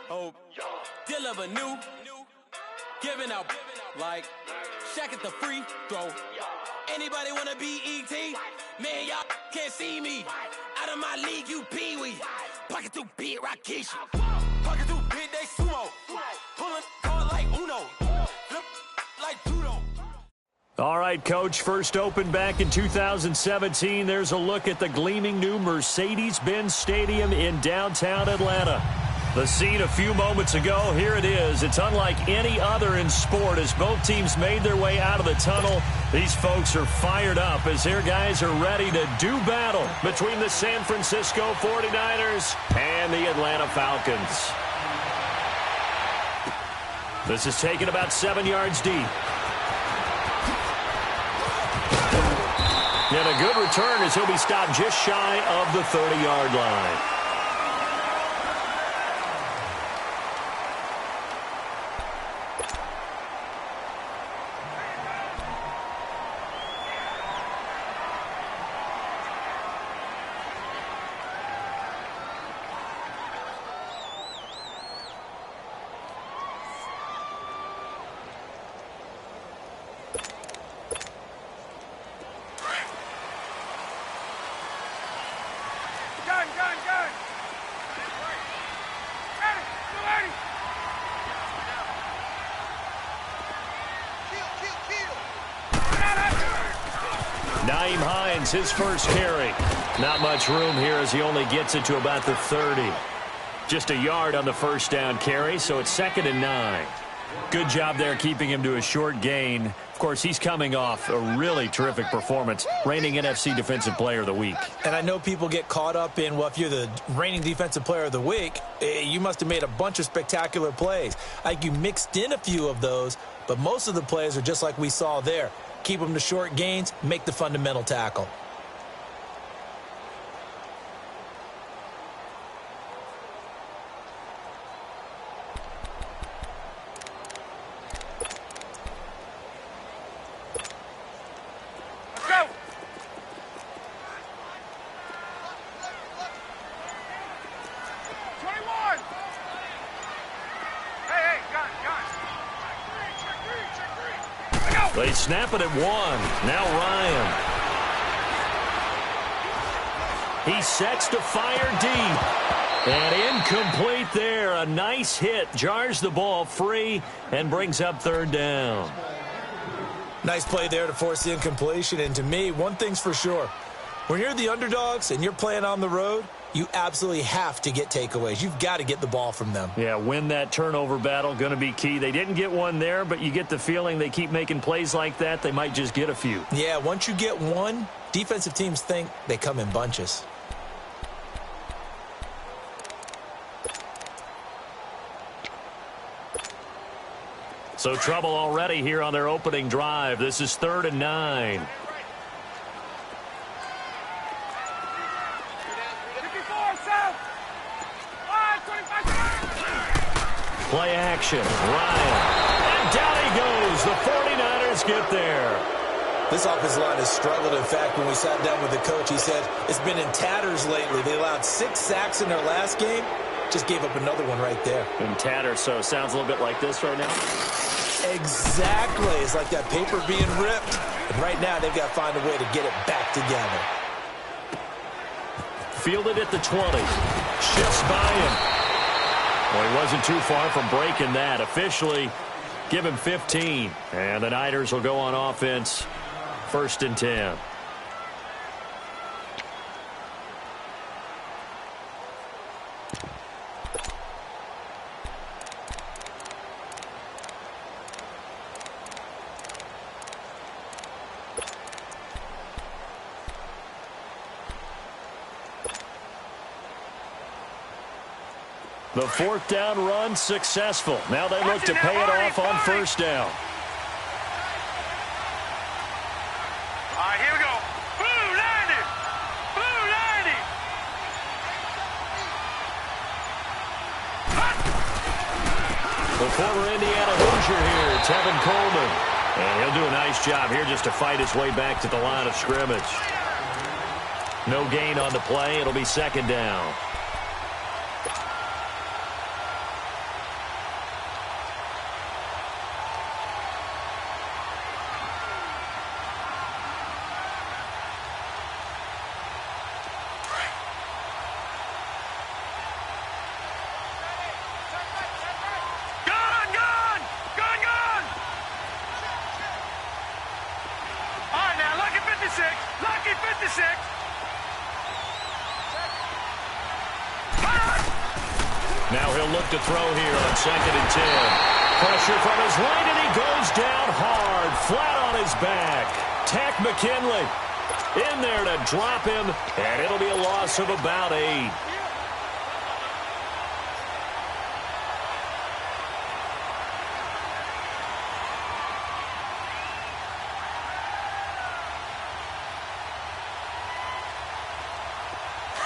hope, deliver new, giving out like Shaq at the free throw. Anybody wanna be ET? Man, y'all can't see me. Out of my league, you pee-wee. Pocket through beat, Rakish. Pocket through big, they sumo. Pulling card like Uno. Flip like judo. All right, Coach, first opened back in 2017. There's a look at the gleaming new Mercedes-Benz Stadium in downtown Atlanta. The scene a few moments ago, here it is. It's unlike any other in sport as both teams made their way out of the tunnel. These folks are fired up as their guys are ready to do battle between the San Francisco 49ers and the Atlanta Falcons. This is taken about 7 yards deep. And a good return as he'll be stopped just shy of the 30-yard line. His first carry. Not much room here as he only gets it to about the 30. Just a yard on the first down carry, so it's 2nd and 9. Good job there keeping him to a short gain. Of course, he's coming off a really terrific performance, reigning NFC Defensive Player of the Week. And I know people get caught up in, well, if you're the reigning Defensive Player of the Week, you must have made a bunch of spectacular plays. Like you mixed in a few of those, but most of the plays are just like we saw there. Keep them to short gains, make the fundamental tackle. They snap it at 1. Now Ryan. He sets to fire deep. And incomplete there. A nice hit. Jars the ball free and brings up 3rd down. Nice play there to force the incompletion. And to me, one thing's for sure. When you're the underdogs and you're playing on the road, you absolutely have to get takeaways. You've got to get the ball from them. Yeah, win that turnover battle, going to be key. They didn't get one there, but you get the feeling they keep making plays like that, they might just get a few. Yeah, once you get one, defensive teams think they come in bunches. So trouble already here on their opening drive. This is 3rd and 9. Play action. Ryan. And down he goes. The 49ers get there. This offensive line has struggled. In fact, when we sat down with the coach, he said it's been in tatters lately. They allowed 6 sacks in their last game. Just gave up another one right there. In tatters, so it sounds a little bit like this right now. Exactly. It's like that paper being ripped. And right now, they've got to find a way to get it back together. Fielded at the 20. Shifts by him. Well, he wasn't too far from breaking that. Officially, give him 15. And the Niners will go on offense. 1st and 10. The 4th down run successful. Now they look to pay it off on 1st down. All right, here we go. Blue 90. Blue 90. The former Indiana Hoosier here, Tevin Coleman. And he'll do a nice job here just to fight his way back to the line of scrimmage. No gain on the play. It'll be 2nd down. he'll look to throw here on 2nd and 10. Pressure from his right, and he goes down hard, flat on his back. Tack McKinley in there to drop him, and it'll be a loss of about 8.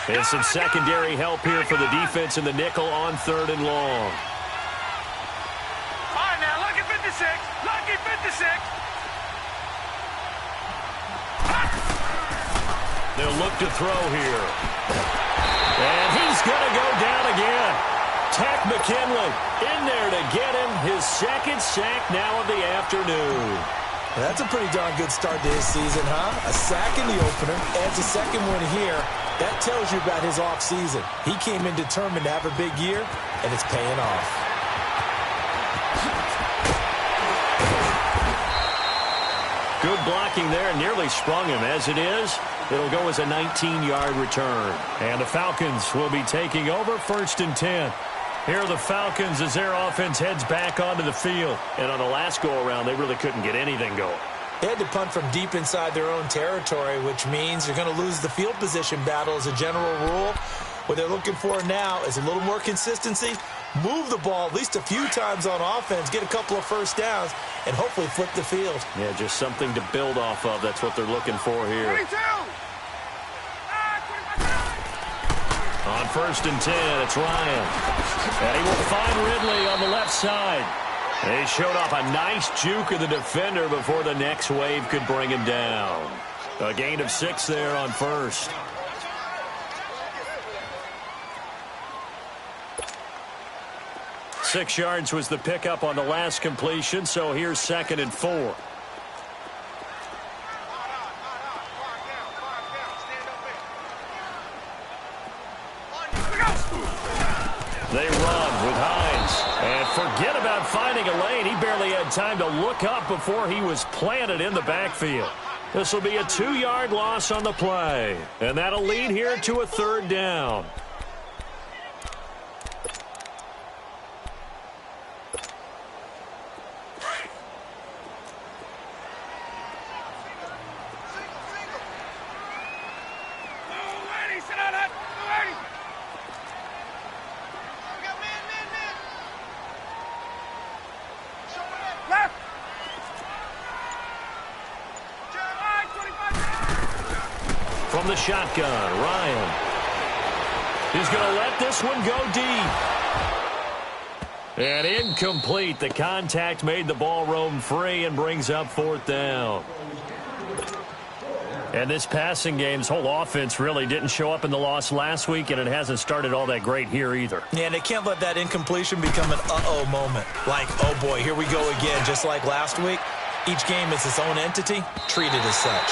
And some secondary help here for the defense in the nickel on 3rd and long. All right, now, lucky 56. Lucky 56. They'll look to throw here. And he's going to go down again. Tack McKinley in there to get him his 2nd sack now of the afternoon. That's a pretty darn good start to his season, huh? A sack in the opener, adds a 2nd one here. That tells you about his offseason. He came in determined to have a big year, and it's paying off. Good blocking there, nearly sprung him. As it is, it'll go as a 19-yard return. And the Falcons will be taking over 1st and 10. Here are the Falcons as their offense heads back onto the field. And on the last go-around, they really couldn't get anything going. They had to punt from deep inside their own territory, which means you're going to lose the field position battle as a general rule. What they're looking for now is a little more consistency, move the ball at least a few times on offense, get a couple of first downs, and hopefully flip the field. Yeah, just something to build off of. That's what they're looking for here. 22. On 1st and 10, it's Ryan. And he will find Ridley on the left side. They showed off a nice juke of the defender before the next wave could bring him down. A gain of 6 there on 1st. Six yards was the pickup on the last completion, so here's 2nd and 4. They run with Hines. And forget about finding a lane. He barely had time to look up before he was planted in the backfield. This will be a 2-yard loss on the play. And that'll lead here to a 3rd down. From the shotgun, Ryan. He's going to let this one go deep. And incomplete. The contact made the ball roam free and brings up 4th down. And this passing game's whole offense really didn't show up in the loss last week, and it hasn't started all that great here either. Yeah, and they can't let that incompletion become an uh-oh moment. Like, oh boy, here we go again, just like last week. Each game is its own entity, treated as such.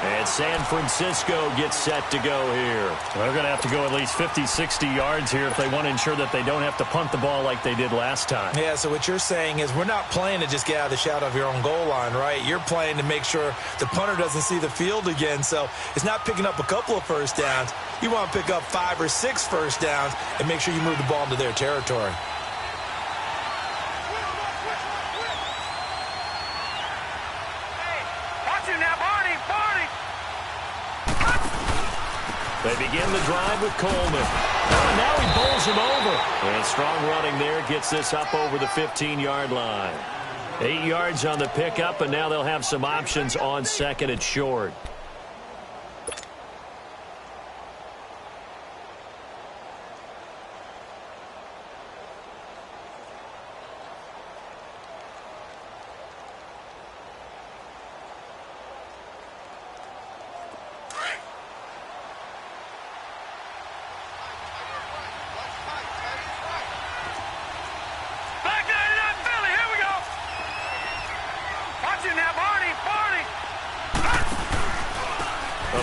And San Francisco gets set to go here. They're going to have to go at least 50, 60 yards here if they want to ensure that they don't have to punt the ball like they did last time. Yeah, so what you're saying is we're not playing to just get out of the shadow of your own goal line, right? You're playing to make sure the punter doesn't see the field again. So it's not picking up a couple of first downs. You want to pick up 5 or 6 first downs and make sure you move the ball into their territory. They begin the drive with Coleman. Oh, now he bowls him over. And strong running there gets this up over the 15-yard line. 8 yards on the pickup, and now they'll have some options on 2nd and short.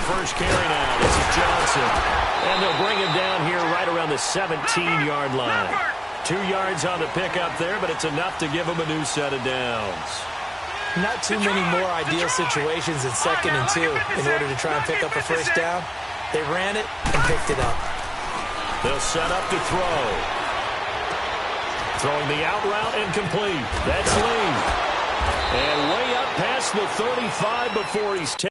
First carry now. This is Johnson. And they'll bring him down here right around the 17-yard line. 2 yards on the pickup there, but it's enough to give him a new set of downs. Not too many more ideal situations in 2nd and 2 in order to try and pick up a first down. They ran it and picked it up. They'll set up to throw. Throwing the out route and complete. That's Lee. And way up past the 35 before he's taken.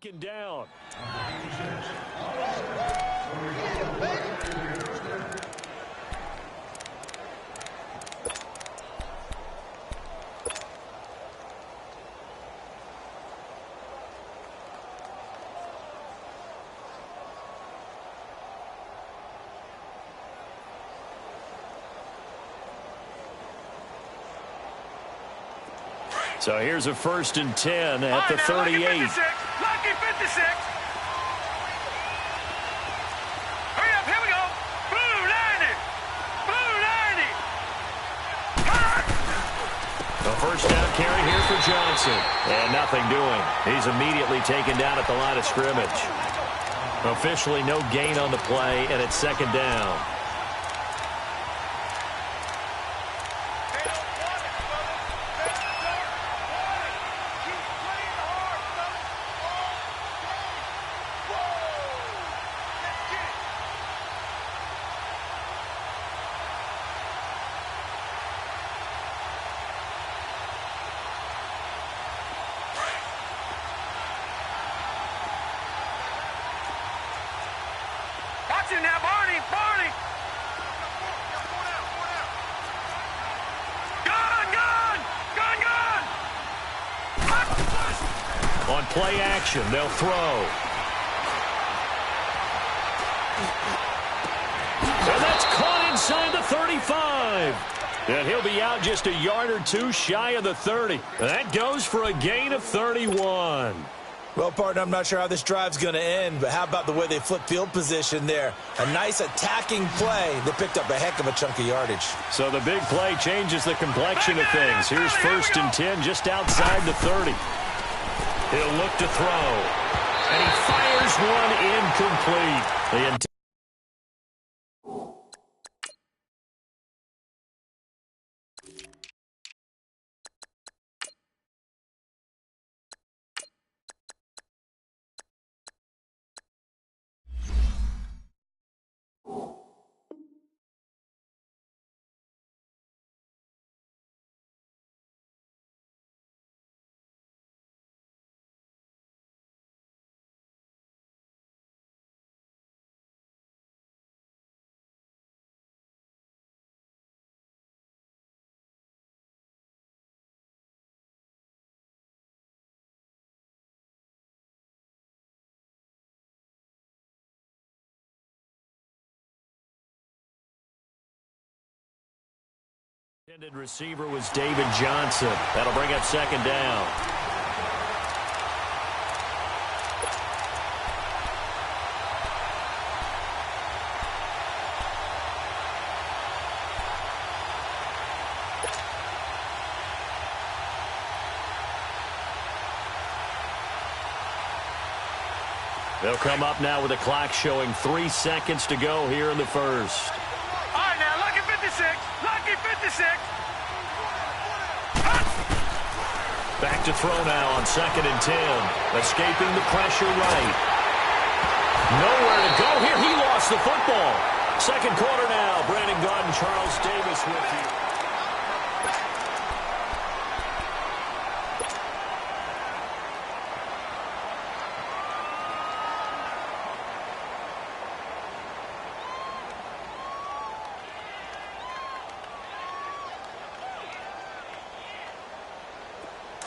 Taken down. So here's a 1st and 10 at the 38. Lucky 56. Hurry up, here we go. Blue 90. Blue 90. A first down carry here for Johnson. And nothing doing. He's immediately taken down at the line of scrimmage. Officially no gain on the play, and it's 2nd down. Watch him now, Barney. Gun. On play action, they'll throw. And that's caught inside the 35. And he'll be out just a yard or two shy of the 30. That goes for a gain of 31. Well, partner, I'm not sure how this drive's going to end, but how about the way they flip field position there? A nice attacking play. They picked up a heck of a chunk of yardage. So the big play changes the complexion of things. Here's 1st and 10 just outside the 30. He'll look to throw. And he fires one incomplete. Intended receiver was David Johnson. That'll bring up 2nd down. They'll come up now with the clock showing 3 seconds to go here in the first. All right, now, lucky 56. Lucky 56. Back to throw now on 2nd and 10. Escaping the pressure right. Nowhere to go here. He lost the football. 2nd quarter now. Brandon Gaudin, Charles Davis with you.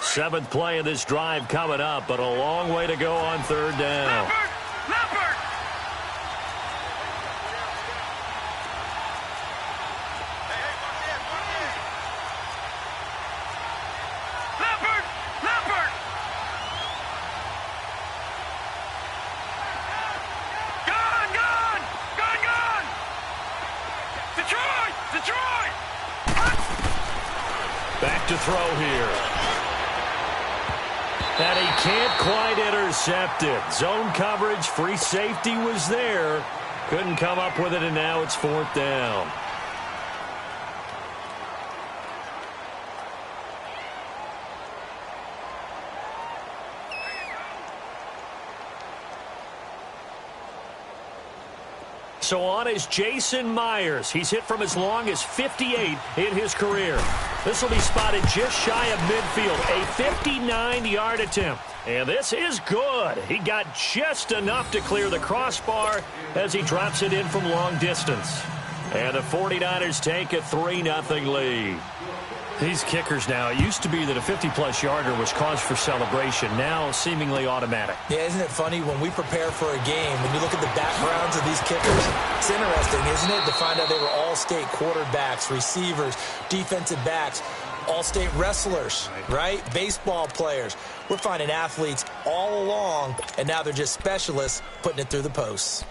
Seventh play of this drive coming up, but a long way to go on 3rd down. Leopard! throw here. And he can't quite intercept it. Zone coverage, free safety was there. Couldn't come up with it, and now it's 4th down. So on is Jason Myers. He's hit from as long as 58 in his career. This will be spotted just shy of midfield. A 59-yard attempt. And this is good. He got just enough to clear the crossbar as he drops it in from long distance. And the 49ers take a 3-0 lead. These kickers now, it used to be that a 50-plus yarder was cause for celebration. Now seemingly automatic. Yeah, isn't it funny when we prepare for a game, when you look at the backgrounds of these kickers, it's interesting, isn't it, to find out they were all-state quarterbacks, receivers, defensive backs, all-state wrestlers, right? Baseball players. We're finding athletes all along, and now they're just specialists putting it through the posts.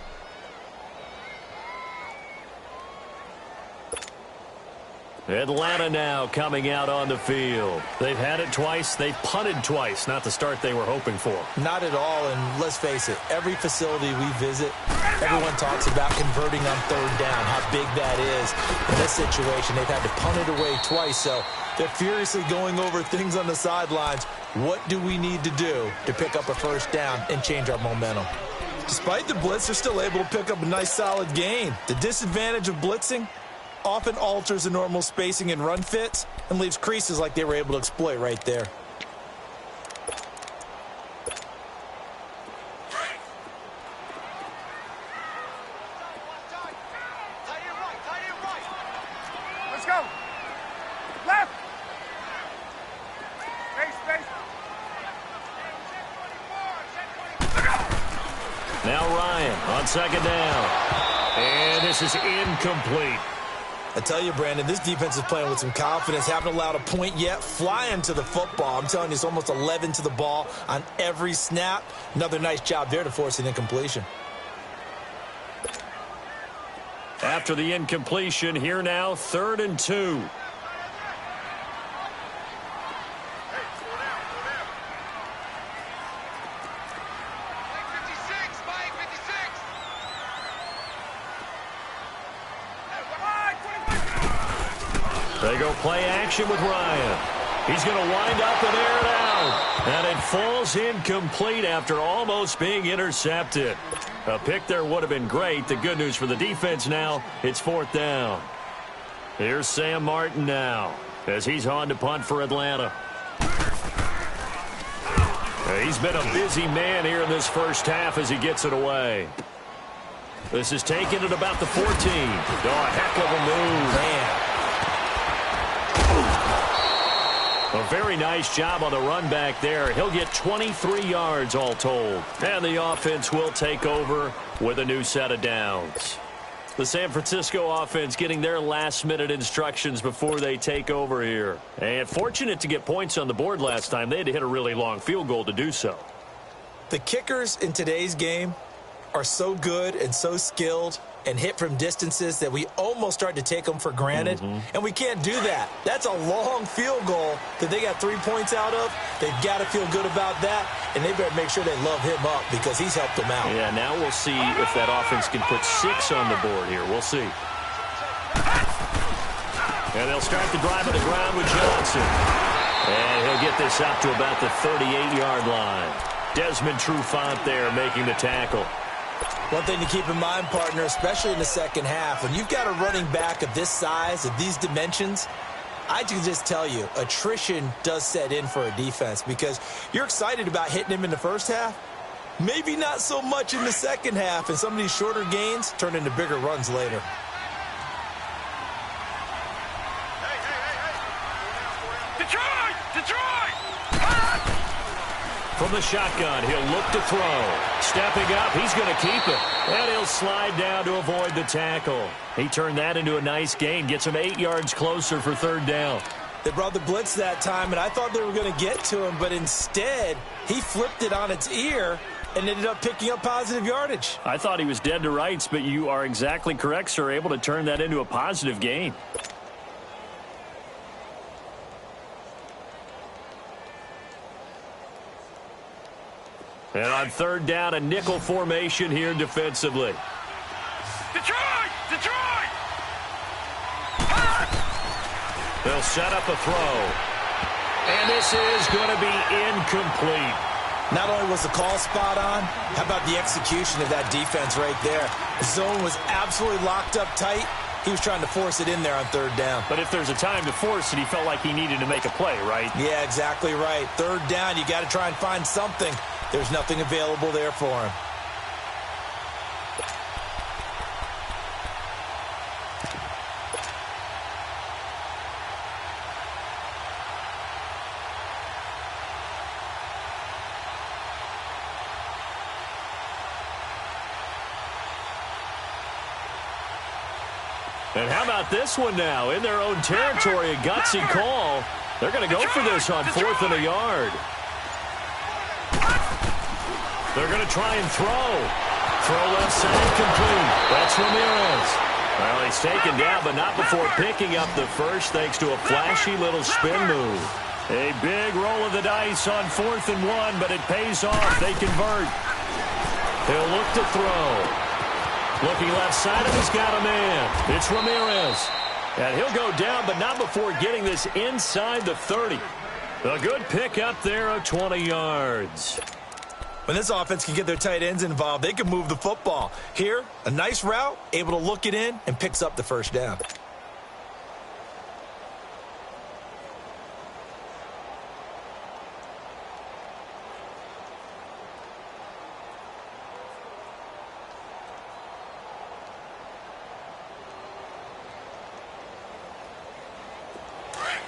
Atlanta now coming out on the field. They've had it twice. They've punted twice. Not the start they were hoping for. Not at all, and let's face it, every facility we visit, everyone talks about converting on 3rd down, how big that is. In this situation, they've had to punt it away twice, so they're furiously going over things on the sidelines. What do we need to do to pick up a 1st down and change our momentum? Despite the blitz, they're still able to pick up a nice, solid gain. The disadvantage of blitzing often alters the normal spacing and run fits and leaves creases like they were able to exploit right there. Let's go. Left. Space. Now Ryan on 2nd down. And this is incomplete. I tell you, Brandon, this defense is playing with some confidence. Haven't allowed a point yet. Flying to the football. I'm telling you, it's almost 11 to the ball on every snap. Another nice job there to force an incompletion. After the incompletion, here now, 3rd and 2. They go play action with Ryan. He's going to wind up and air it out. And it falls incomplete after almost being intercepted. A pick there would have been great. The good news for the defense now, it's 4th down. Here's Sam Martin now as he's on to punt for Atlanta. He's been a busy man here in this first half as he gets it away. This is taken at about the 14. Oh, a heck of a move. Man. A very nice job on the run back there. He'll get 23 yards all told. And the offense will take over with a new set of downs. The San Francisco offense getting their last-minute instructions before they take over here. And fortunate to get points on the board last time. They had to hit a really long field goal to do so. The kickers in today's game are so good and so skilled and hit from distances that we almost start to take them for granted. And we can't do that. That's a long field goal that they got 3 points out of. They've got to feel good about that, and they better make sure they love him up because he's helped them out. Yeah, now we'll see if that offense can put 6 on the board here. We'll see. And they'll start the drive on the ground with Johnson. And he'll get this up to about the 38-yard line. Desmond Trufant there making the tackle. One thing to keep in mind, partner, especially in the second half, when you've got a running back of this size, of these dimensions, I can just tell you, attrition does set in for a defense because you're excited about hitting him in the first half. Maybe not so much in the second half, and some of these shorter gains turn into bigger runs later. Detroit! From the shotgun, he'll look to throw. Stepping up, he's going to keep it. And he'll slide down to avoid the tackle. He turned that into a nice gain. Gets him 8 yards closer for 3rd down. They brought the blitz that time, and I thought they were going to get to him, but instead, he flipped it on its ear and ended up picking up positive yardage. I thought he was dead to rights, but you are exactly correct, sir. Able to turn that into a positive gain. And on third down, a nickel formation here defensively. Detroit! Detroit! They'll set up a throw. And this is going to be incomplete. Not only was the call spot on, how about the execution of that defense right there? The zone was absolutely locked up tight. He was trying to force it in there on third down. But if there's a time to force it, he felt like he needed to make a play, right? Yeah, exactly right. Third down, you got to try and find something. There's nothing available there for him. And how about this one now? In their own territory, a gutsy call. They're going to go for this on 4th and a yard. They're going to try and throw. Throw left side complete. That's Ramirez. Well, he's taken down, but not before picking up the first thanks to a flashy little spin move. A big roll of the dice on 4th and 1, but it pays off. They convert. He'll look to throw. Looking left side, and he's got a man. It's Ramirez. And he'll go down, but not before getting this inside the 30. A good pick up there of 20 yards. When this offense can get their tight ends involved, they can move the football. Here, a nice route, able to look it in, and picks up the first down.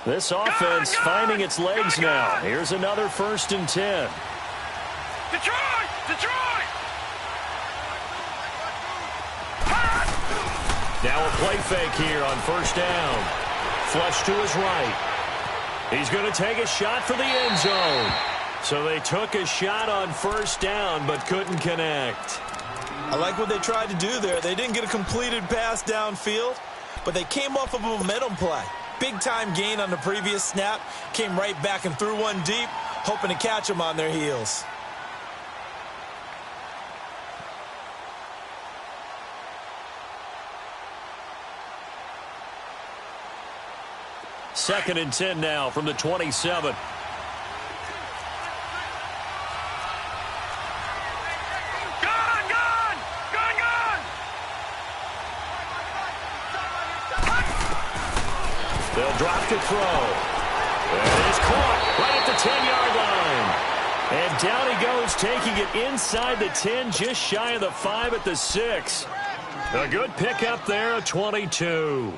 This offense finding its legs now. Here's another 1st and 10. Detroit! Detroit! Now a play fake here on 1st down. Flush to his right. He's going to take a shot for the end zone. So they took a shot on 1st down but couldn't connect. I like what they tried to do there. They didn't get a completed pass downfield, but they came off of a momentum play. Big-time gain on the previous snap, came right back and threw one deep, hoping to catch them on their heels. Second and 10 now from the 27. They'll drop to throw. And it's caught right at the 10-yard line. And down he goes, taking it inside the 10, just shy of the 5 at the 6. A good pickup there of 22.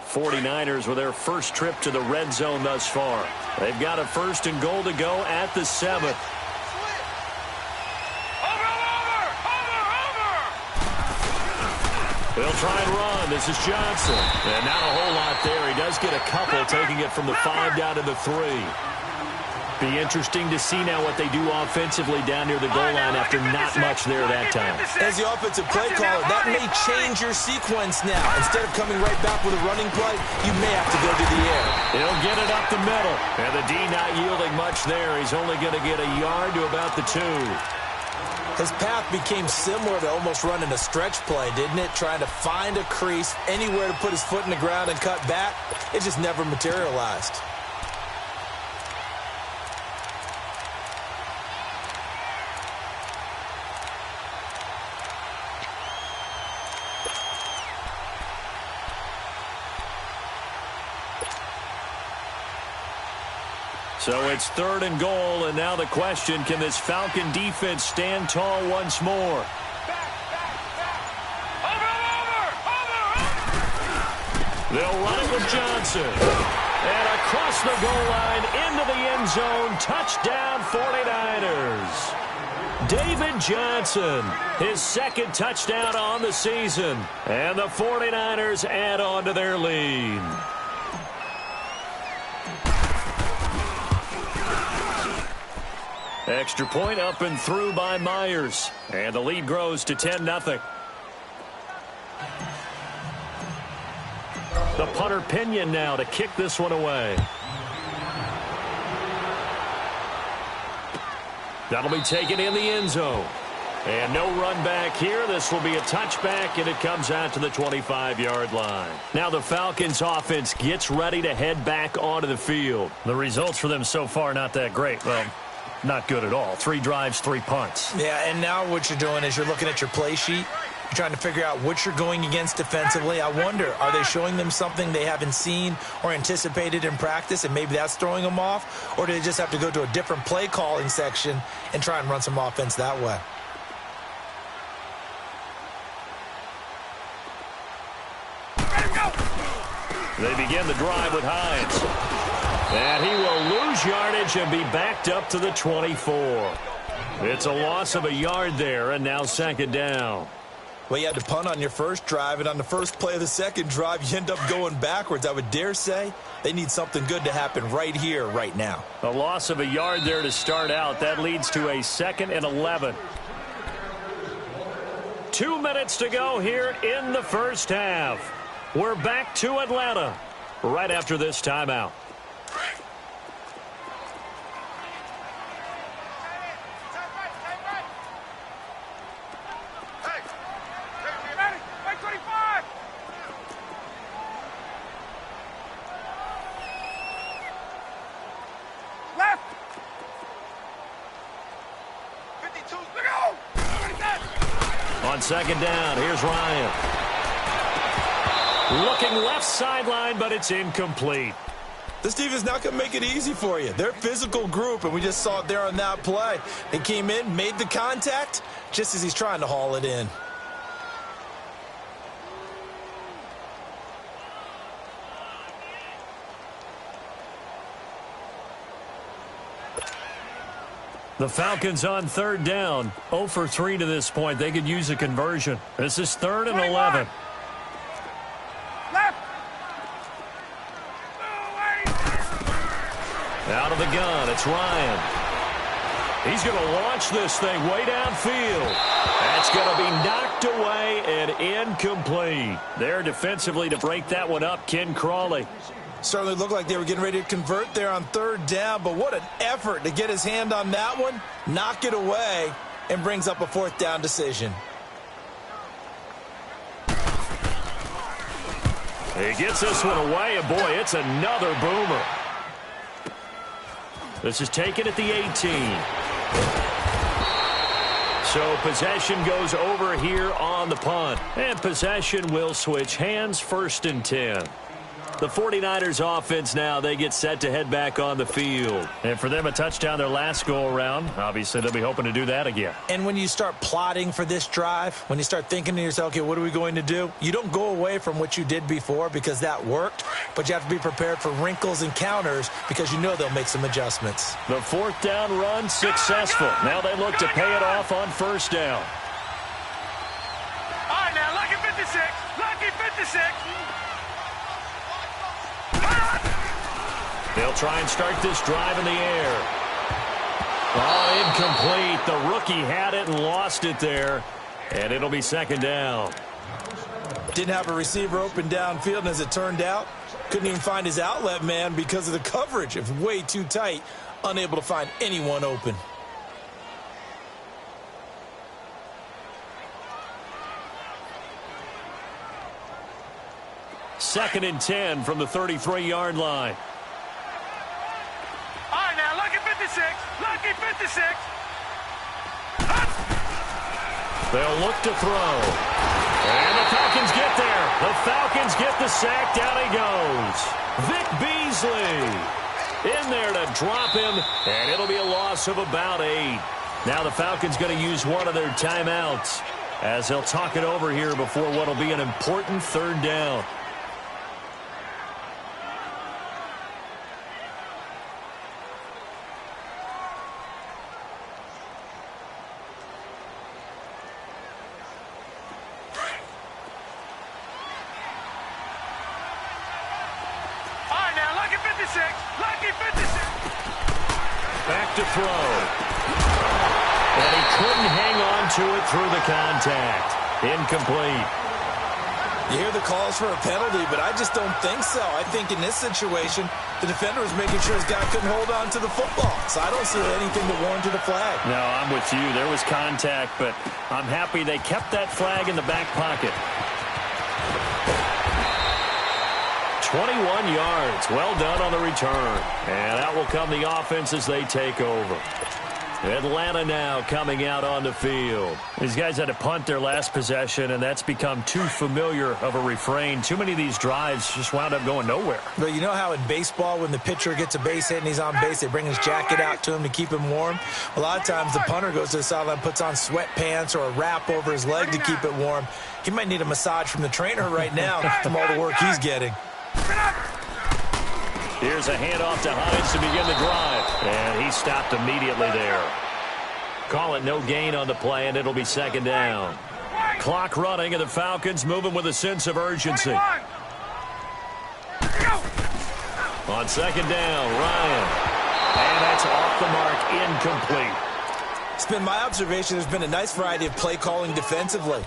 49ers with their first trip to the red zone thus far. They've got a 1st and goal to go at the 7th. They'll try and run. This is Johnson. And not a whole lot there. He does get a couple, taking it from the 5 down to the 3. Be interesting to see now what they do offensively down near the goal line after not much there that time. As the offensive play caller, that may change your sequence now. Instead of coming right back with a running play, you may have to go to the air. He'll get it up the middle. And the D not yielding much there. He's only going to get a yard to about the 2. His path became similar to almost running a stretch play, didn't it? Trying to find a crease, anywhere to put his foot in the ground and cut back. It just never materialized. So it's 3rd and goal, and now the question, can this Falcon defense stand tall once more? They'll run it with Johnson. And across the goal line, into the end zone, touchdown 49ers. David Johnson, his 2nd touchdown on the season. And the 49ers add on to their lead. Extra point up and through by Myers. And the lead grows to 10-0. The punter Pinion now to kick this one away. That'll be taken in the end zone. And no run back here. This will be a touchback, and it comes out to the 25-yard line. Now the Falcons offense gets ready to head back onto the field. The results for them so far not that great. Well, not good at all. 3 drives, 3 punts. Yeah, and now what you're doing is you're looking at your play sheet. You're trying to figure out what you're going against defensively. I wonder, are they showing them something they haven't seen or anticipated in practice, and maybe that's throwing them off? Or do they just have to go to a different play calling section and try and run some offense that way? They begin the drive with Hines. And he will lose yardage and be backed up to the 24. It's a loss of a yard there, and now second down. Well, you had to punt on your first drive, and on the first play of the second drive, you end up going backwards. I would dare say they need something good to happen right here, right now. A loss of a yard there to start out. That leads to a 2nd and 11. 2 minutes to go here in the first half. We're back to Atlanta right after this timeout. On second down, here's Ryan. Looking left sideline, but it's incomplete. This team is not going to make it easy for you. They're a physical group, and we just saw it there on that play. They came in, made the contact, just as he's trying to haul it in. The Falcons on third down. 0 for 3 to this point. They could use a conversion. This is 3rd and 11. Out of the gun, it's Ryan. He's going to launch this thing way downfield. That's going to be knocked away and incomplete. There defensively to break that one up, Ken Crawley. Certainly looked like they were getting ready to convert there on third down, but what an effort to get his hand on that one, knock it away, and brings up a 4th down decision. He gets this one away, and boy, it's another boomer. This is taken at the 18. So possession goes over here on the punt. And possession will switch hands, 1st and 10. The 49ers offense now, they get set to head back on the field. And for them, a touchdown their last go-around. Obviously, they'll be hoping to do that again. And when you start plotting for this drive, when you start thinking to yourself, okay, what are we going to do? You don't go away from what you did before because that worked, but you have to be prepared for wrinkles and counters because you know they'll make some adjustments. The 4th down run successful. Now they look to pay it off on 1st down. All right, now, lucky 56. Lucky 56. They'll try and start this drive in the air. Oh, incomplete. The rookie had it and lost it there. And it'll be 2nd down. Didn't have a receiver open downfield, and as it turned out, couldn't even find his outlet man because of the coverage. It was way too tight, unable to find anyone open. Second and 10 from the 33-yard line. All right, now, lucky 56. Lucky 56. They'll look to throw. And the Falcons get there. The Falcons get the sack. Down he goes. Vic Beasley in there to drop him, and it'll be a loss of about 8. Now the Falcons going to use one of their timeouts as they'll talk it over here before what will be an important 3rd down. Lucky 56. Back to throw. to it through the contact. Incomplete. You hear the calls for a penalty, but I just don't think so. I think in this situation, the defender was making sure his guy couldn't hold on to the football. So I don't see anything that warranted a flag. No, I'm with you. There was contact, but I'm happy they kept that flag in the back pocket. 21 yards. Well done on the return. And out will come the offense as they take over. Atlanta now coming out on the field. These guys had to punt their last possession, and that's become too familiar of a refrain. Too many of these drives just wound up going nowhere. But you know how in baseball, when the pitcher gets a base hit and he's on base, they bring his jacket out to him to keep him warm? A lot of times the punter goes to the sideline, puts on sweatpants or a wrap over his leg to keep it warm. He might need a massage from the trainer right now from all the work he's getting. Here's a handoff to Hines to begin the drive. And he stopped immediately there. Call it no gain on the play, and it'll be second down. Clock running, and the Falcons moving with a sense of urgency. On second down, Ryan. And that's off the mark, incomplete. It's been my observation there's been a nice variety of play calling defensively.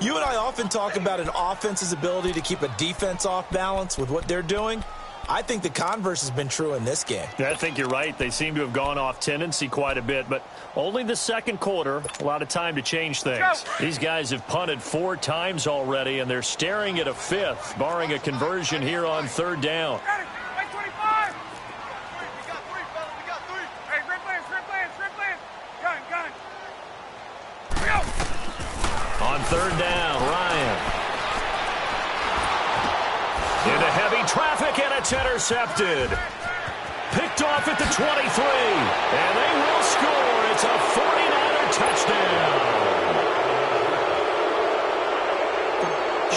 You and I often talk about an offense's ability to keep a defense off balance with what they're doing. I think the converse has been true in this game. Yeah, I think you're right. They seem to have gone off tendency quite a bit, but only the second quarter, a lot of time to change things. These guys have punted 4 times already, and they're staring at a 5th, barring a conversion here on third down. On third down, Ryan. Into heavy traffic, and it's intercepted. Picked off at the 23, and they will score. It's a 49er touchdown.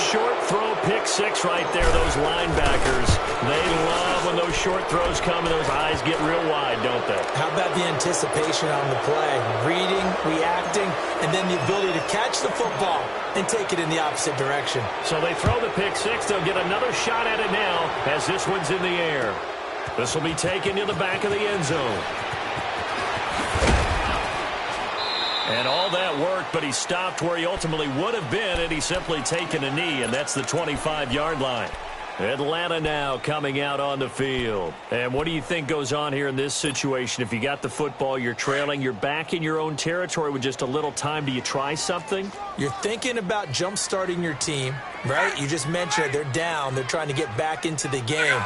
Short throw, pick 6 right there, those linebackers. They love when those short throws come and those eyes get real wide, don't they? How about the anticipation on the play? Reading, reacting, and then the ability to catch the football and take it in the opposite direction. So they throw the pick 6. They'll get another shot at it now as this one's in the air. This will be taken to the back of the end zone. And all that worked, but he stopped where he ultimately would have been, and he's simply taken a knee, and that's the 25-yard line. Atlanta now coming out on the field. And what do you think goes on here in this situation? If you got the football, you're trailing, you're back in your own territory with just a little time. Do you try something? You're thinking about jump-starting your team, right? You just mentioned it. They're down. They're trying to get back into the game.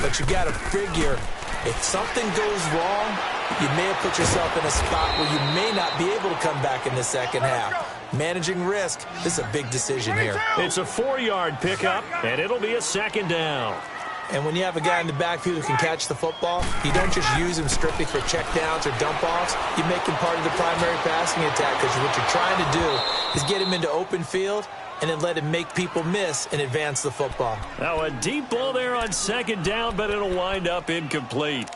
But you got to figure if something goes wrong, you may have put yourself in a spot where you may not be able to come back in the second half. Managing risk, this is a big decision here. It's a 4-yard pickup, and it'll be a second down. And when you have a guy in the backfield who can catch the football, you don't just use him strictly for checkdowns or dump-offs. You make him part of the primary passing attack, because what you're trying to do is get him into open field and then let him make people miss and advance the football. Now a deep ball there on second down, but it'll wind up incomplete.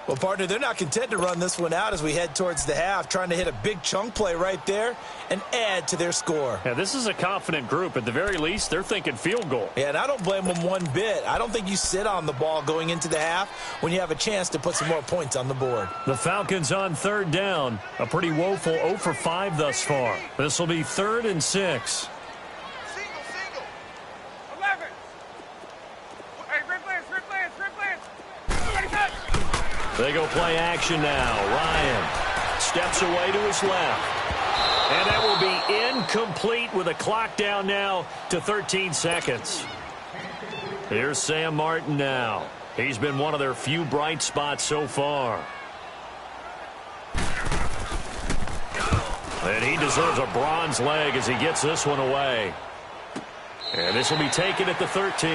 Well, partner, they're not content to run this one out as we head towards the half, trying to hit a big chunk play right there and add to their score. Yeah, this is a confident group. At the very least, they're thinking field goal. Yeah, and I don't blame them one bit. I don't think you sit on the ball going into the half when you have a chance to put some more points on the board. The Falcons on third down. A pretty woeful 0 for 5 thus far. This will be 3rd and 6. Single. 11. Hey, replay. They go play action now. Ryan steps away to his left. And that will be incomplete with a clock down now to 13 seconds. Here's Sam Martin now. He's been one of their few bright spots so far. And he deserves a bronze leg as he gets this one away. And this will be taken at the 13.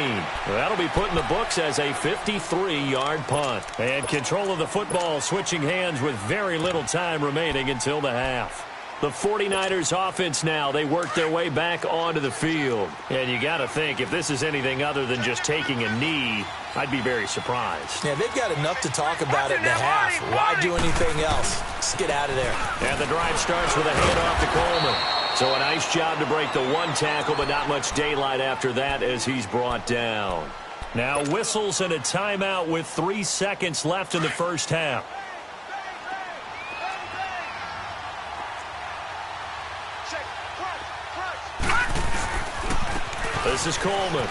That'll be put in the books as a 53-yard punt. And control of the football switching hands with very little time remaining until the half. The 49ers offense now, they work their way back onto the field. And you got to think, if this is anything other than just taking a knee, I'd be very surprised. Yeah, they've got enough to talk about it in the half. Why do anything else? Just get out of there. And the drive starts with a handoff to Coleman. So a nice job to break the one tackle, but not much daylight after that as he's brought down. Now whistles and a timeout with 3 seconds left in the first half. This is Coleman.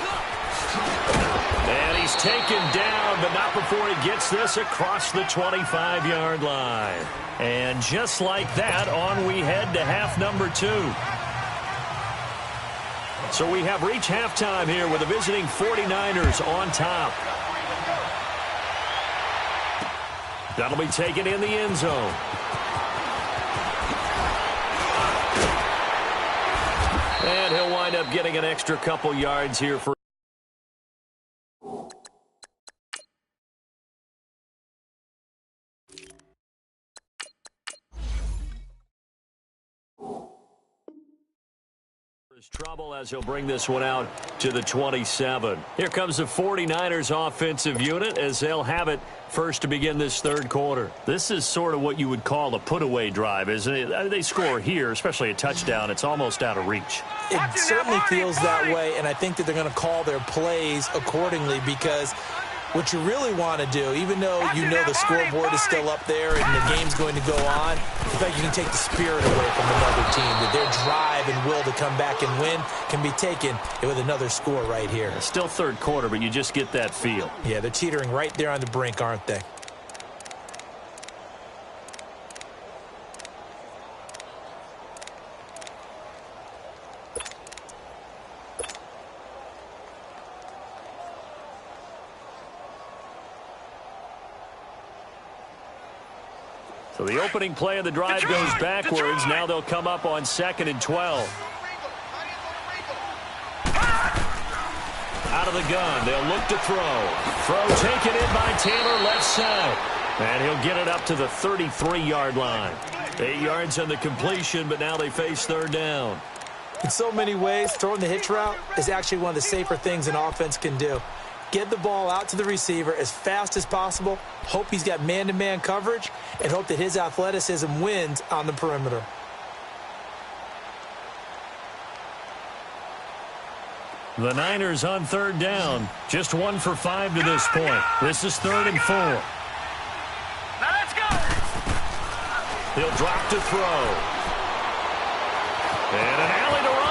And he's taken down, but not before he gets this across the 25-yard line. And just like that, on we head to half number 2. So we have reached halftime here with the visiting 49ers on top. That'll be taken in the end zone. And he'll wind up getting an extra couple yards here for trouble as he'll bring this one out to the 27. Here comes the 49ers offensive unit as they'll have it first to begin this third quarter. This is sort of what you would call a put-away drive, isn't it? They score here, especially a touchdown. It's almost out of reach. It certainly feels that way, and I think that they're going to call their plays accordingly because what you really want to do, even though you know the scoreboard is still up there and the game's going to go on, in fact, you can take the spirit away from another team, that their drive and will to come back and win can be taken with another score right here. It's still third quarter, but you just get that feel. Yeah, they're teetering right there on the brink, aren't they? So the opening play of the drive goes backwards. Now they'll come up on 2nd and 12. Out of the gun. They'll look to throw. Throw taken in by Taylor left side. And he'll get it up to the 33-yard line. 8 yards on the completion, but now they face third down. In so many ways, throwing the hitch route is actually one of the safer things an offense can do. Get the ball out to the receiver as fast as possible, hope he's got man-to-man coverage, and hope that his athleticism wins on the perimeter. The Niners on third down. Just 1 for 5 to this point. This is 3rd and 4. Now let's go. He'll drop to throw. And an alley to run.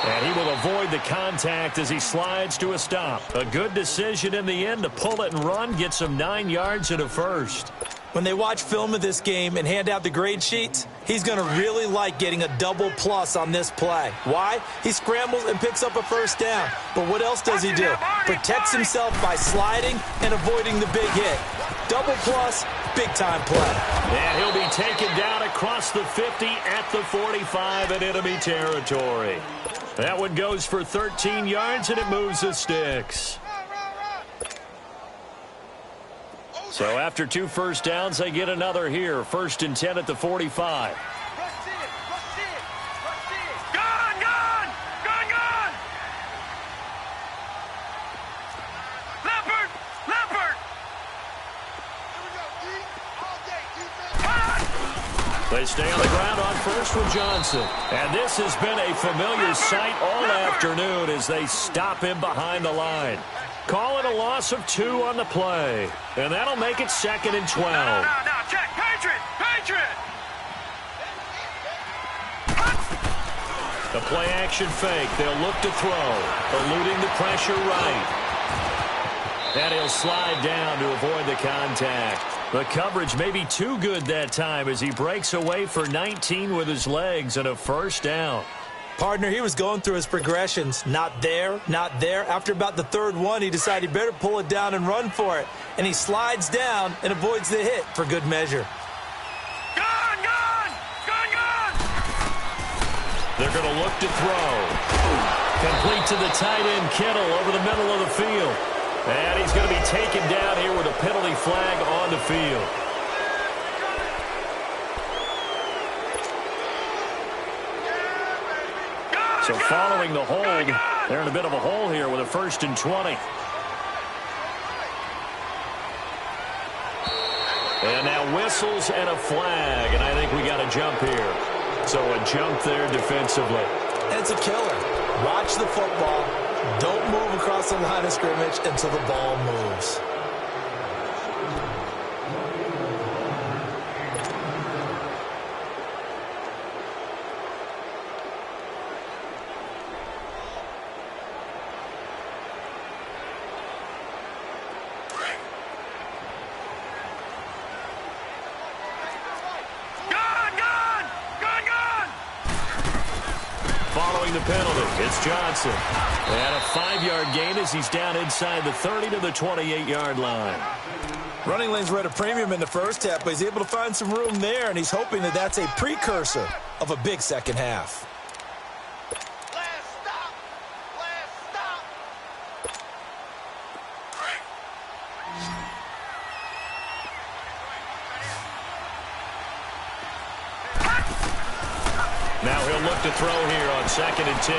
And he will avoid the contact as he slides to a stop. A good decision in the end to pull it and run. Gets him 9 yards and a first. When they watch film of this game and hand out the grade sheets, he's going to really like getting a double plus on this play. Why? He scrambles and picks up a first down. But what else does he do? Protects himself by sliding and avoiding the big hit. Double plus, big-time play. And he'll be taken down across the 50 at the 45 in enemy territory. That one goes for 13 yards, and it moves the sticks. So after 2 first downs, they get another here. 1st and 10 at the 45. They stay on the ground on first with Johnson. And this has been a familiar sight all afternoon as they stop him behind the line. Call it a loss of 2 on the play. And that'll make it 2nd and 12. Now, check. Patriot. The play action fake. They'll look to throw. Eluding the pressure right. And he'll slide down to avoid the contact. The coverage may be too good that time as he breaks away for 19 with his legs and a first down. Partner, he was going through his progressions. Not there, not there. After about the 3rd one, he decided he better pull it down and run for it. And he slides down and avoids the hit for good measure. Gone! They're going to look to throw. Complete to the tight end, Kittle, over the middle of the field. And he's going to be taken down here with a penalty flag on the field. So following the hold, they're in a bit of a hole here with a 1st and 20. And now whistles and a flag, and I think we got a jump here. So a jump there defensively. It's a killer. Watch the football. Don't move across the line of scrimmage until the ball moves. following the penalty. It's Johnson. And a 5-yard gain as he's down inside the 30 to the 28-yard line. Running lanes were at a premium in the first half, but he's able to find some room there, and he's hoping that that's a precursor of a big second half. Now he'll look to throw here on 2nd and 10.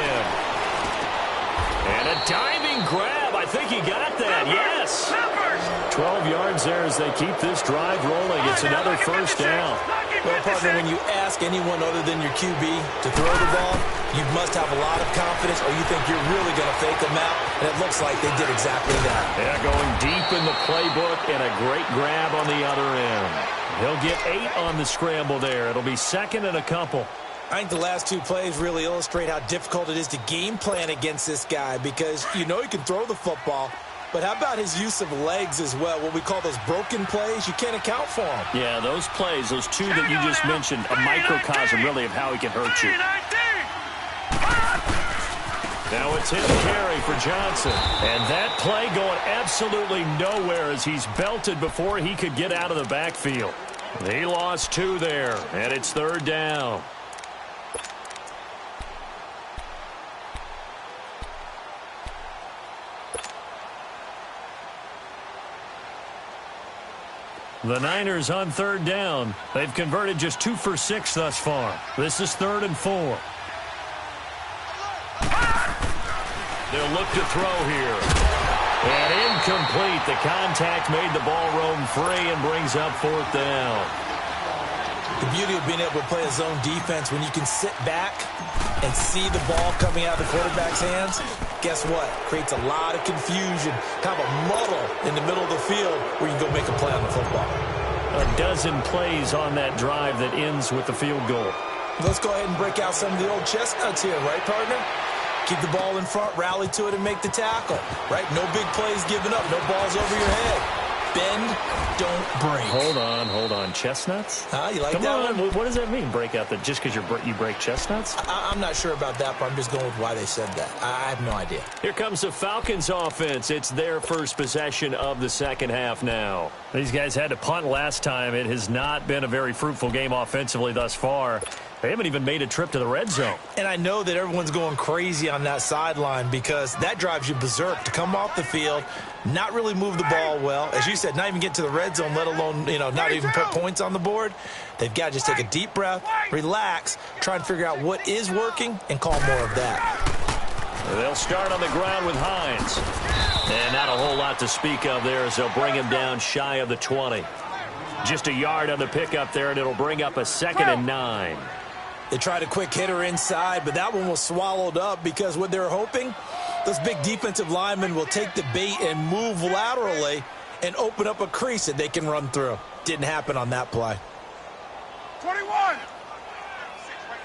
And a diving grab. I think he got that. Yes. 12 yards there as they keep this drive rolling. It's another first down. Well, partner, when you ask anyone other than your QB to throw the ball, you must have a lot of confidence, or you think you're really going to fake them out, and it looks like they did exactly that. Yeah, going deep in the playbook and a great grab on the other end. He'll get 8 on the scramble there. It'll be 2nd and a couple. I think the last 2 plays really illustrate how difficult it is to game plan against this guy, because you know he can throw the football, but how about his use of legs as well? What we call those broken plays, you can't account for them. Yeah, those plays, those 2 that you just mentioned, a microcosm really of how he can hurt you. Now it's his carry for Johnson. And that play going absolutely nowhere as he's belted before he could get out of the backfield. He lost 2 there, and it's 3rd down. The Niners on 3rd down. They've converted just 2 for 6 thus far. This is 3rd and 4. They'll look to throw here. And incomplete. The contact made the ball roam free and brings up 4th down. The beauty of being able to play a zone defense, when you can sit back and see the ball coming out of the quarterback's hands, guess what? Creates a lot of confusion, kind of a muddle in the middle of the field where you can go make a play on the football. A dozen plays on that drive that ends with the field goal. Let's go ahead and break out some of the old chestnuts here, right, partner? Keep the ball in front, rally to it, and make the tackle, right? No big plays given up, no balls over your head. Bend, don't break. Hold on. Chestnuts? You like Come that on. one? What does that mean, break out? Just because you break chestnuts? I'm not sure about that, but I'm just going with why they said that. I have no idea. Here comes the Falcons offense. It's their first possession of the second half now. These guys had to punt last time. It has not been a very fruitful game offensively thus far. They haven't even made a trip to the red zone. And I know that everyone's going crazy on that sideline because that drives you berserk to come off the field, not really move the ball well. As you said, not even get to the red zone, let alone, not even put points on the board. They've got to just take a deep breath, relax, try and figure out what is working, and call more of that. They'll start on the ground with Hines. And not a whole lot to speak of there as they'll bring him down shy of the 20. Just a yard on the pickup there, and it'll bring up a 2nd and 9. They tried a quick hitter inside, but that one was swallowed up because what they're hoping, those big defensive linemen will take the bait and move laterally and open up a crease that they can run through. Didn't happen on that play. 21. Right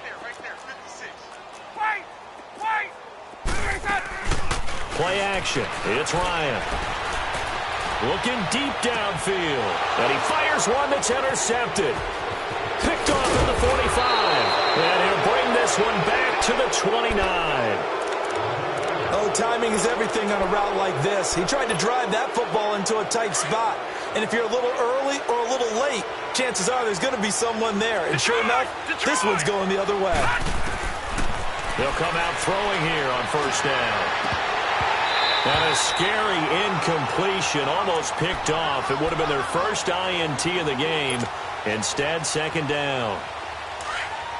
there, 56. Wait. Play action. It's Ryan. Looking deep downfield. And he fires one that's intercepted. Picked off at the 45. And he'll bring this one back to the 29. Oh, timing is everything on a route like this. He tried to drive that football into a tight spot. And if you're a little early or a little late, chances are there's going to be someone there. And sure enough, this one's going the other way. They'll come out throwing here on first down. And a scary incompletion, almost picked off. It would have been their first INT of the game. Instead, 2nd down.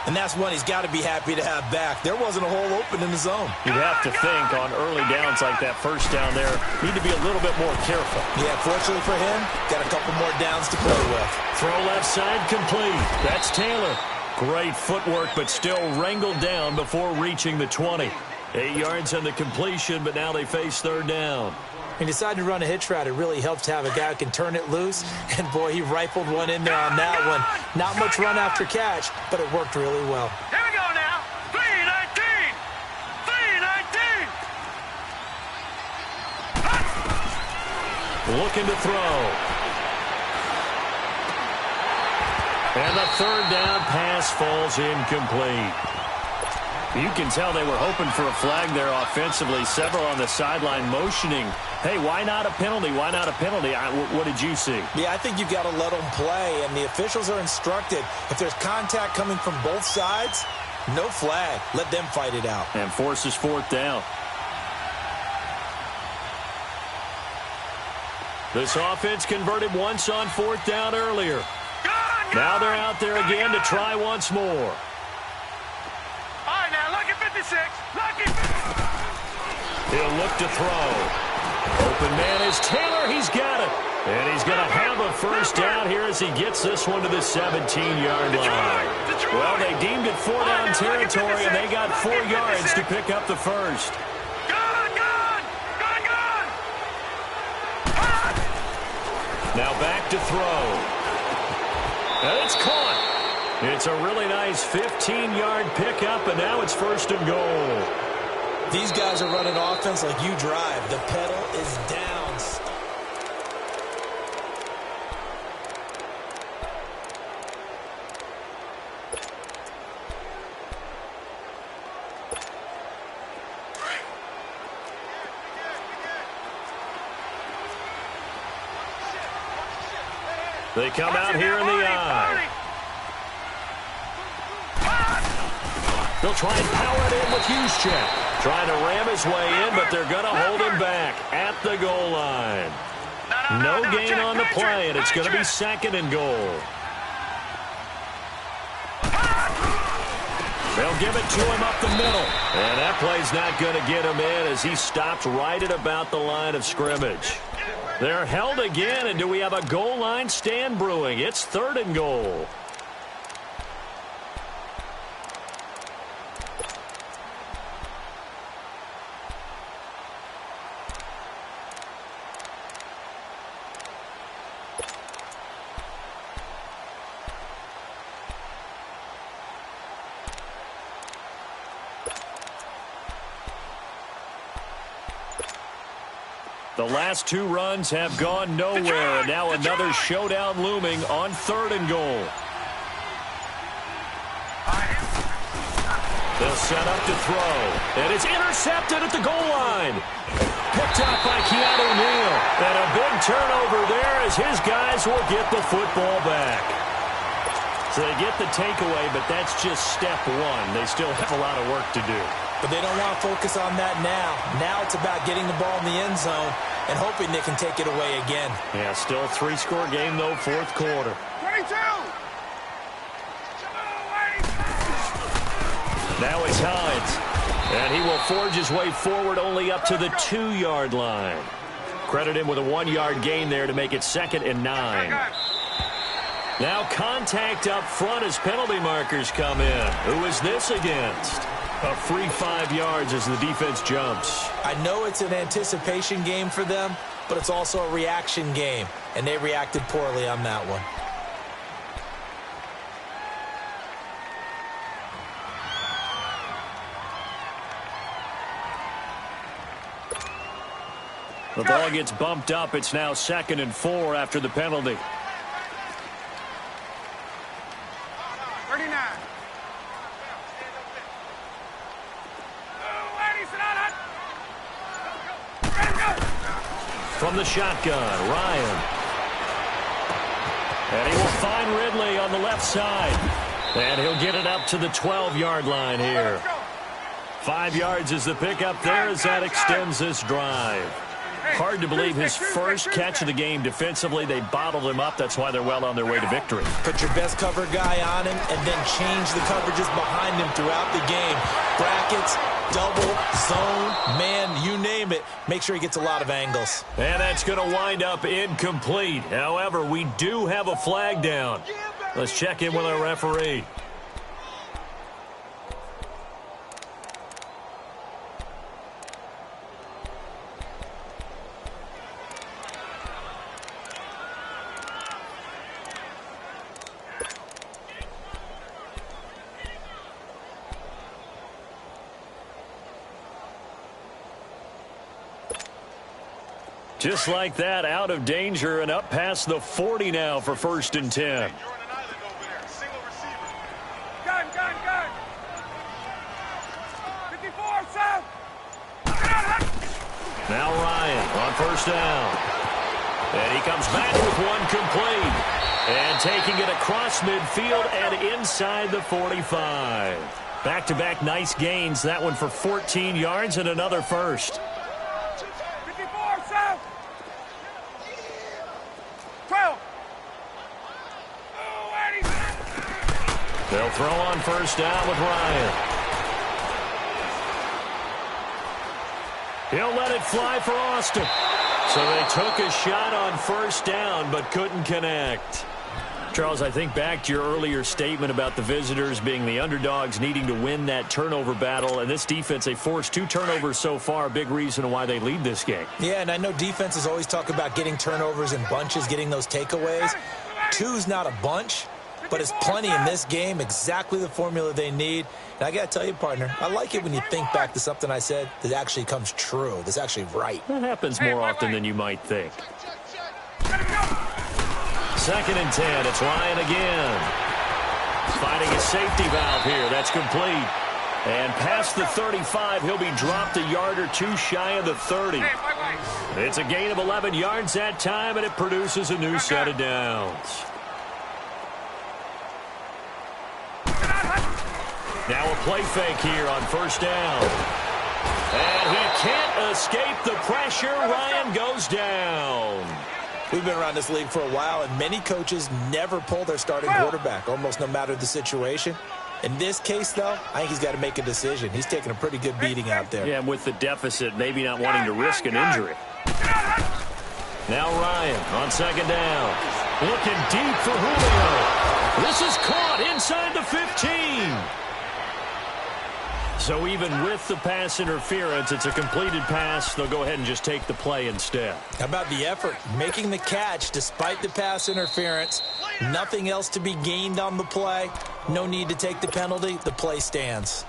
And that's one he's got to be happy to have back. There wasn't a hole open in the zone. You'd have to think on early downs like that first down there, need to be a little bit more careful. Yeah, fortunately for him, got a couple more downs to play with. Throw left side complete. That's Taylor. Great footwork, but still wrangled down before reaching the 20. 8 yards on the completion, but now they face 3rd down. He decided to run a hitch route. It really helps to have a guy who can turn it loose. And, boy, he rifled one in there on that one. Not much run after catch, but it worked really well. Here we go now. 319. 319. Looking to throw. And the 3rd down pass falls incomplete. You can tell they were hoping for a flag there offensively. Several on the sideline motioning, hey, why not a penalty? Why not a penalty? What did you see? Yeah, I think you've got to let them play, and the officials are instructed. If there's contact coming from both sides, no flag. Let them fight it out. And forces fourth down. This offense converted once on fourth down earlier. Now they're out there again to try once more. All right, now look at 56. Look at 56. He'll look to throw. Open man is Taylor. He's got it. And he's going to have a first down here as he gets this one to the 17-yard line. Well, they deemed it four-down territory, and they got 4 yards to pick up the first. Now back to throw. And it's caught. It's a really nice 15-yard pickup, and now it's first and goal. These guys are running offense like you drive. The pedal is down. They come out here in the eye. They'll try and power it in with Juszczyk. Trying to ram his way in, but they're going to hold him back at the goal line. No gain on the play, and it's going to be second and goal. They'll give it to him up the middle. And that play's not going to get him in as he stopped right at about the line of scrimmage. They're held again, and do we have a goal line stand brewing? It's third and goal. The last 2 runs have gone nowhere, and now another showdown looming on third and goal. They'll set up to throw, and it's intercepted at the goal line. Picked up by Keanu Neal, and a big turnover there as his guys will get the football back. So they get the takeaway, but that's just step one. They still have a lot of work to do. But they don't want to focus on that now. Now it's about getting the ball in the end zone and hoping they can take it away again. Yeah, still a 3-score game, though, fourth quarter. 22. Now it's Hines. And he will forge his way forward only up to the 2-yard line. Credit him with a 1-yard gain there to make it 2nd and 9. Now contact up front as penalty markers come in. Who is this against? A free 5 yards as the defense jumps. I know it's an anticipation game for them, but it's also a reaction game, and they reacted poorly on that one. The ball gets bumped up. It's now 2nd and 4 after the penalty. 39. From the shotgun, Ryan. And he will find Ridley on the left side. And he'll get it up to the 12-yard line here. 5 yards is the pickup there as that extends this drive. Hard to believe his first catch of the game defensively. They bottled him up. That's why they're well on their way to victory. Put your best cover guy on him and then change the coverages behind him throughout the game. Brackets, double, zone, man, you name it. Make sure he gets a lot of angles. And that's going to wind up incomplete. However, we do have a flag down. Let's check in with our referee. Just like that, out of danger and up past the 40 now for 1st and 10. Gun. Now Ryan on first down. And he comes back with one complete. And taking it across midfield and inside the 45. Back-to-back nice gains. That one for 14 yards and another first. 54, south. 12. They'll throw on first down with Ryan. He'll let it fly for Austin. So they took a shot on first down but couldn't connect. Charles, I think back to your earlier statement about the visitors being the underdogs needing to win that turnover battle. And this defense, they forced 2 turnovers so far, a big reason why they lead this game. Yeah, and I know defenses always talk about getting turnovers in bunches, getting those takeaways. 2's not a bunch, but it's plenty in this game, exactly the formula they need. And I got to tell you, partner, I like it when you think back to something I said that actually comes true, that's actually right. That happens more often than you might think. 2nd and 10, it's Ryan again. Finding a safety valve here, that's complete. And past the 35, he'll be dropped a yard or 2 shy of the 30. It's a gain of 11 yards that time, and it produces a new set of downs. Now a play fake here on first down. And he can't escape the pressure. Ryan goes down. We've been around this league for a while, and many coaches never pull their starting quarterback, almost no matter the situation. In this case, though, I think he's got to make a decision. He's taking a pretty good beating out there. Yeah, and with the deficit, maybe not wanting to risk an injury. Now Ryan on 2nd down. Looking deep for Julio. This is caught inside the 15. So even with the pass interference, it's a completed pass. They'll go ahead and just take the play instead. How about the effort? Making the catch despite the pass interference. Nothing else to be gained on the play. No need to take the penalty. The play stands.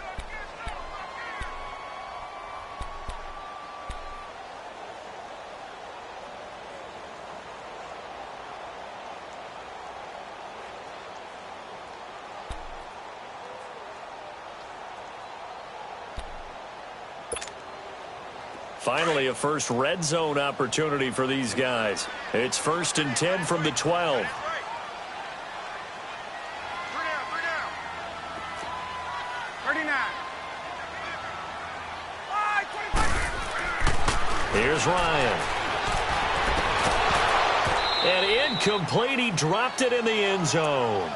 Finally, a first red zone opportunity for these guys. It's 1st and 10 from the 12. Here's Ryan. And incomplete. He dropped it in the end zone.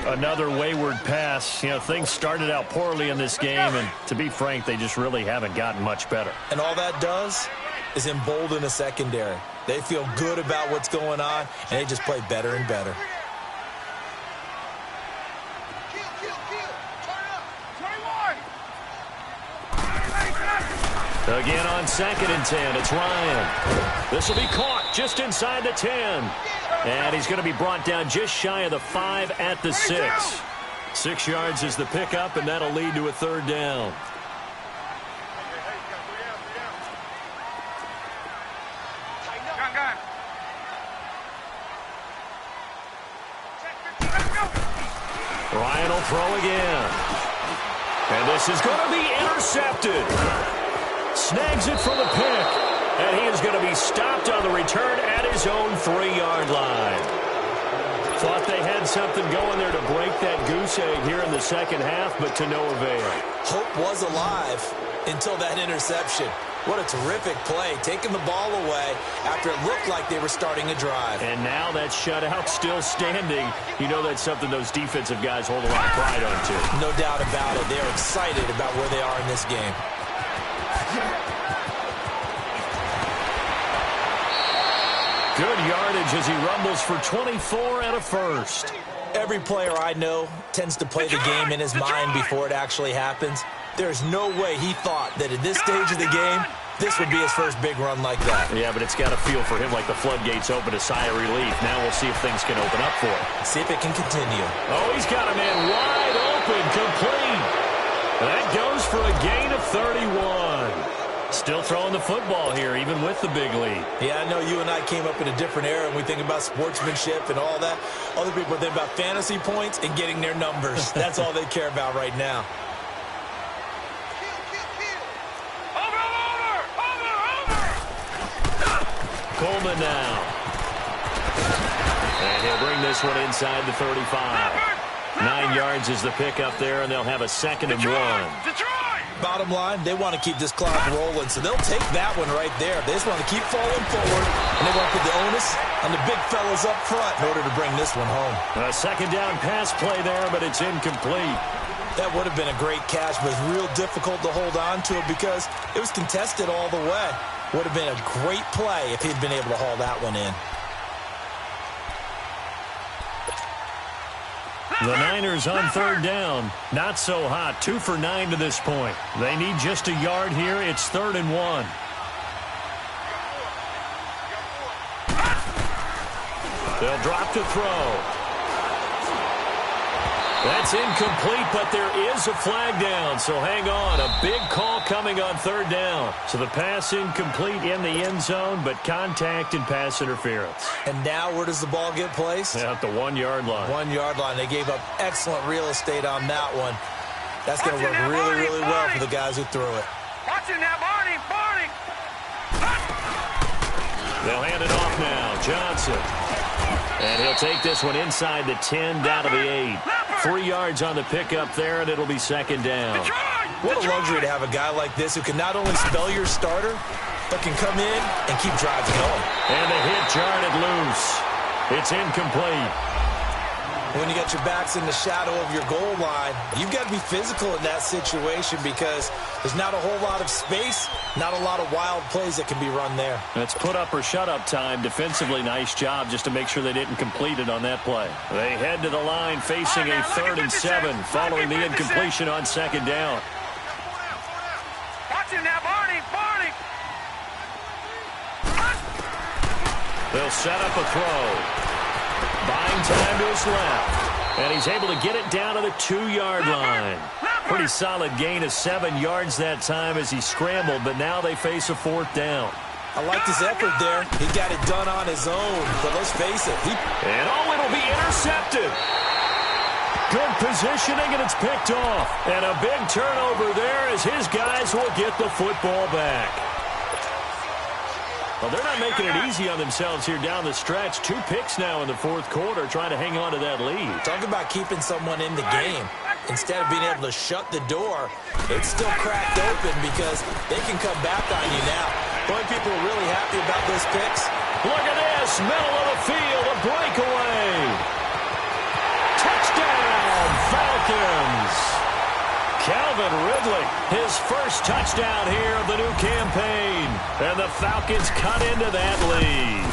Another wayward pass. You know, things started out poorly in this game, and to be frank, they just really haven't gotten much better. And all that does is embolden a secondary. They feel good about what's going on, and they just play better and better. Again on 2nd and 10, it's Ryan. This will be caught just inside the 10. And he's going to be brought down just shy of the 5 at the 6. 6 yards is the pickup, and that'll lead to a 3rd down. Ryan will throw again. And this is going to be intercepted. Snags it for the pick. And he is going to be stopped on the return at his own 3-yard line. Thought they had something going there to break that goose egg here in the second half, but to no avail. Hope was alive until that interception. What a terrific play, taking the ball away after it looked like they were starting a drive. And now that shutout still standing. You know that's something those defensive guys hold a lot of pride on, too. No doubt about it. They're excited about where they are in this game. Good yardage as he rumbles for 24 and a first. Every player I know tends to play the game in his mind before it actually happens. There's no way he thought that at this stage of the game, this would be his first big run like that. Yeah, but it's got to feel for him like the floodgates open, a sigh of relief. Now we'll see if things can open up for him. See if it can continue. Oh, he's got a man wide open, complete. That goes for a gain of 31. Still throwing the football here, even with the big lead. Yeah, I know you and I came up in a different era, and we think about sportsmanship and all that. Other people think about fantasy points and getting their numbers. That's all they care about right now. Over! Coleman now. And he'll bring this one inside the 35. 9 yards is the pickup there, and they'll have a 2nd and 1. Bottom line, they want to keep this clock rolling, so they'll take that one right there. They just want to keep falling forward, and they want to put the onus on the big fellas up front in order to bring this one home. A 2nd down pass play there, but it's incomplete. That would have been a great catch, but it's real difficult to hold on to it because it was contested all the way. Would have been a great play if he'd been able to haul that one in. The Niners on 3rd down. Not so hot. 2 for 9 to this point. They need just a yard here. It's 3rd and 1. They'll drop to throw. That's incomplete, but there is a flag down, so hang on. A big call coming on 3rd down. So the pass incomplete in the end zone, but contact and pass interference. And now where does the ball get placed? At the 1-yard line. 1-yard line. They gave up excellent real estate on that one. That's going to work really, really well for the guys who threw it. Watch it now, Barney! They'll hand it off now. Johnson. And he'll take this one inside the 10, down to the 8. 3 yards on the pickup there, and it'll be 2nd down. What a luxury to have a guy like this who can not only spell your starter, but can come in and keep drives going. And the hit jarred it loose. It's incomplete. When you got your backs in the shadow of your goal line, you've got to be physical in that situation because there's not a whole lot of space, not a lot of wild plays that can be run there. It's put up or shut up time. Defensively, nice job just to make sure they didn't complete it on that play. They head to the line facing a 3rd and 7 following the incompletion on 2nd down. Watch him now, Barney! They'll set up a throw. Buying time to his left. And he's able to get it down to the 2-yard line. Pretty solid gain of 7 yards that time as he scrambled, but now they face a 4th down. I liked his effort there. He got it done on his own, but let's face it. And it'll be intercepted. Good positioning, and it's picked off. And a big turnover there as his guys will get the football back. Well, they're not making it easy on themselves here down the stretch. 2 picks now in the 4th quarter trying to hang on to that lead. Talk about keeping someone in the game. Instead of being able to shut the door, it's still cracked open because they can come back on you now. Boy, people are really happy about those picks. Look at this, middle of the field, a breakaway. Touchdown, Falcons. Calvin Ridley, his first touchdown here of the new campaign. And the Falcons cut into that lead.